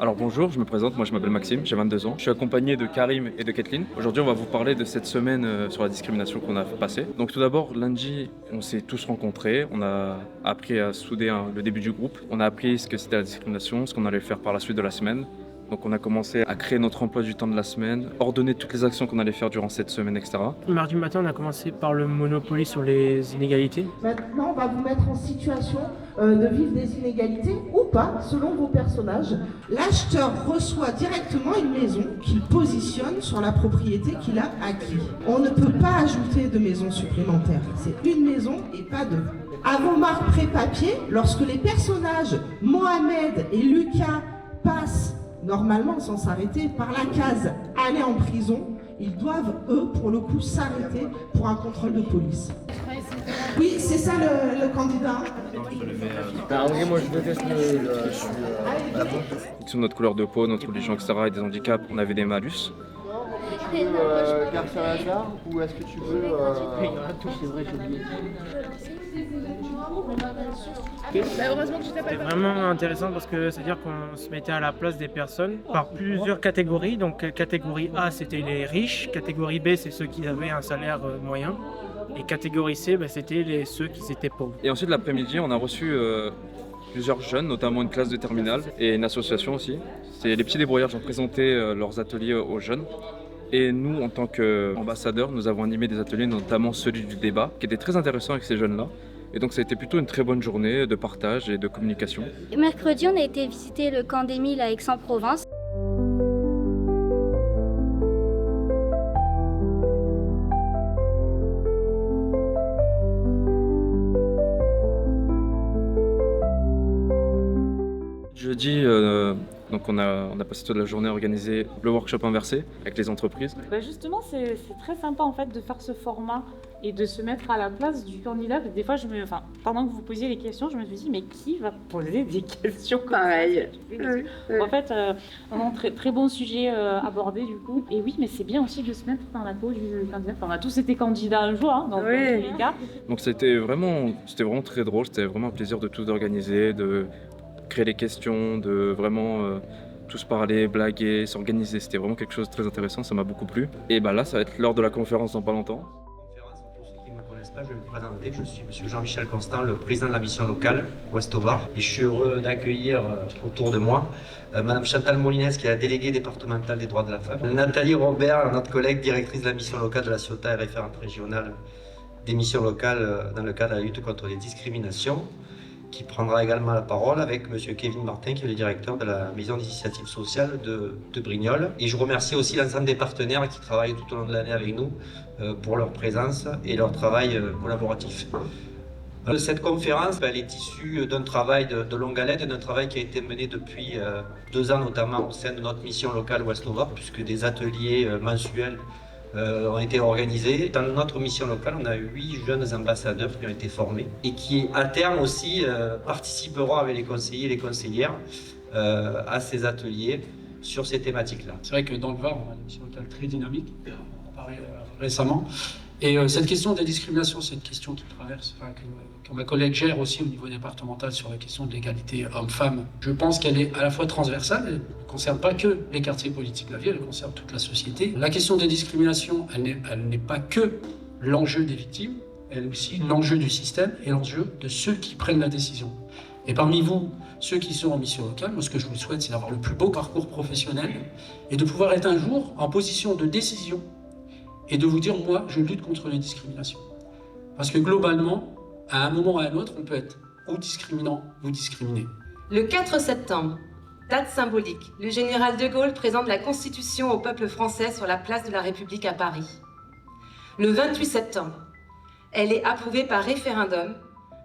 Alors bonjour, je me présente, moi je m'appelle Maxime, j'ai 22 ans. Je suis accompagné de Karim et de Kathleen. Aujourd'hui on va vous parler de cette semaine sur la discrimination qu'on a passée. Donc tout d'abord, lundi, on s'est tous rencontrés, on a appris à souder le début du groupe. On a appris ce que c'était la discrimination, ce qu'on allait faire par la suite de la semaine. Donc on a commencé à créer notre emploi du temps de la semaine, ordonner toutes les actions qu'on allait faire durant cette semaine, etc. Mardi matin, on a commencé par le Monopoly sur les inégalités. Maintenant, on va vous mettre en situation de vivre des inégalités ou pas, selon vos personnages. L'acheteur reçoit directement une maison qu'il positionne sur la propriété qu'il a acquis. On ne peut pas ajouter de maison supplémentaire. C'est une maison et pas deux. À vos marques pré-papier, lorsque les personnages Mohamed et Lucas passent normalement sans s'arrêter par la case « aller en prison », ils doivent, eux, pour le coup, s'arrêter pour un contrôle de police. Oui, c'est ça le candidat. Moi je déteste Sur notre couleur de peau, notre religion, etc. et des handicaps, on avait des malus. Tu veux garder un hasard ou est-ce que tu veux... C'était vraiment intéressant parce que c'est-à-dire qu'on se mettait à la place des personnes par plusieurs catégories. Donc catégorie A, c'était les riches. Catégorie B, c'est ceux qui avaient un salaire moyen. Et catégorie C, c'était ceux qui étaient pauvres. Et ensuite l'après-midi, on a reçu plusieurs jeunes, notamment une classe de terminale et une association aussi. C'est les petits débrouillards qui ont présenté leurs ateliers aux jeunes. Et nous, en tant qu'ambassadeurs, nous avons animé des ateliers, notamment celui du débat, qui était très intéressant avec ces jeunes-là. Et donc ça a été plutôt une très bonne journée de partage et de communication. Mercredi, on a été visiter le camp d'Émile à Aix-en-Provence. Jeudi, donc on a passé toute la journée à organiser le workshop inversé avec les entreprises. Justement, c'est très sympa en fait de faire ce format et de se mettre à la place du candidat. Des fois, pendant que vous posiez les questions, je me suis dit, mais qui va poser des questions comme Pareil. ça En fait, vraiment très, très bon sujet abordé du coup. Et oui, mais c'est bien aussi de se mettre dans la peau du candidat. Enfin, on a tous été candidats un jour, dans tous les cas. Donc c'était vraiment très drôle, c'était vraiment un plaisir de tous organiser, de créer les questions, de vraiment tous parler, blaguer, s'organiser. C'était vraiment quelque chose de très intéressant, ça m'a beaucoup plu. Et là, ça va être l'heure de la conférence dans pas longtemps. Pour ceux qui ne me connaissent pas, je vais me présenter. Je suis monsieur Jean-Michel Constant, le président de la mission locale Ouest-Var. Et je suis heureux d'accueillir autour de moi madame Chantal Molinès, qui est la déléguée départementale des droits de la femme. Nathalie Robert, notre collègue directrice de la mission locale de la Ciotat et référente régionale des missions locales dans le cadre de la lutte contre les discriminations, qui prendra également la parole avec monsieur Kevin Martin, qui est le directeur de la maison d'initiative sociale de Brignoles. Et je remercie aussi l'ensemble des partenaires qui travaillent tout au long de l'année avec nous pour leur présence et leur travail collaboratif. Cette conférence, elle est issue d'un travail de longue haleine, d'un travail qui a été mené depuis 2 ans, notamment au sein de notre mission locale Ouest-Var, puisque des ateliers mensuels ont été organisés. Dans notre mission locale, on a 8 jeunes ambassadeurs qui ont été formés et qui, à terme aussi, participeront avec les conseillers et les conseillères à ces ateliers sur ces thématiques-là. C'est vrai que dans le Var, on a une mission locale très dynamique, on en parlait récemment. Et cette question de la discrimination, c'est une question qui traverse, que ma collègue gère aussi au niveau départemental sur la question de l'égalité homme-femme. Je pense qu'elle est à la fois transversale, elle ne concerne pas que les quartiers politiques de la ville, elle concerne toute la société. La question des discriminations, elle n'est pas que l'enjeu des victimes, elle est aussi l'enjeu du système et l'enjeu de ceux qui prennent la décision. Et parmi vous, ceux qui sont en mission locale, moi ce que je vous souhaite, c'est d'avoir le plus beau parcours professionnel et de pouvoir être un jour en position de décision et de vous dire, moi, je lutte contre les discriminations. Parce que globalement, à un moment ou à un autre, on peut être ou discriminant ou discriminé. Le 4 septembre, date symbolique, le général de Gaulle présente la Constitution au peuple français sur la place de la République à Paris. Le 28 septembre, elle est approuvée par référendum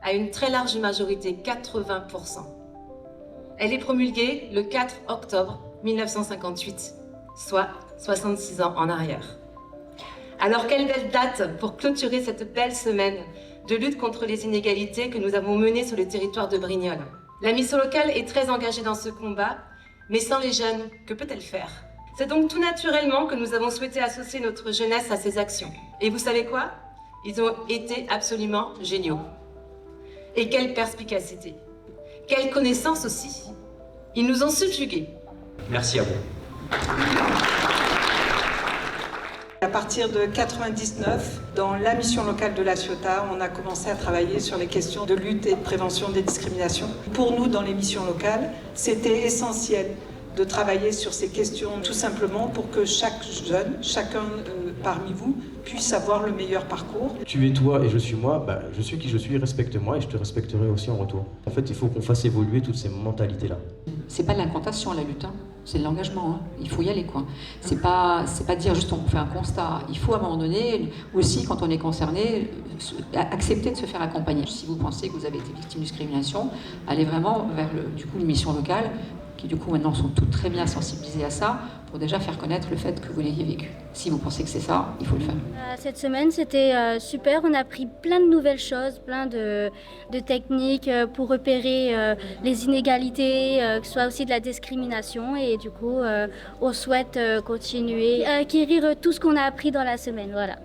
à une très large majorité, 80%. Elle est promulguée le 4 octobre 1958, soit 66 ans en arrière. Alors quelle belle date pour clôturer cette belle semaine de lutte contre les inégalités que nous avons menée sur le territoire de Brignoles. La mission locale est très engagée dans ce combat, mais sans les jeunes, que peut-elle faire? C'est donc tout naturellement que nous avons souhaité associer notre jeunesse à ces actions. Et vous savez quoi? Ils ont été absolument géniaux. Et quelle perspicacité! Quelle connaissance aussi! Ils nous ont subjugués. Merci à vous. À partir de 1999, dans la mission locale de La Ciotat, on a commencé à travailler sur les questions de lutte et de prévention des discriminations. Pour nous, dans les missions locales, c'était essentiel de travailler sur ces questions tout simplement pour que chaque jeune, chacun parmi vous, puisse avoir le meilleur parcours. Tu es toi et je suis moi, je suis qui je suis, respecte-moi et je te respecterai aussi en retour. En fait, il faut qu'on fasse évoluer toutes ces mentalités-là. C'est pas de l'incantation la lutte, c'est de l'engagement, il faut y aller quoi. C'est pas dire juste on fait un constat, il faut à un moment donné, aussi quand on est concerné, accepter de se faire accompagner. Si vous pensez que vous avez été victime de discrimination, allez vraiment vers une mission locale, qui du coup maintenant sont toutes très bien sensibilisées à ça, pour déjà faire connaître le fait que vous l'ayez vécu. Si vous pensez que c'est ça, il faut le faire. Cette semaine, c'était super. On a appris plein de nouvelles choses, plein de techniques pour repérer les inégalités, que ce soit aussi de la discrimination. Et du coup, on souhaite continuer à acquérir tout ce qu'on a appris dans la semaine. Voilà.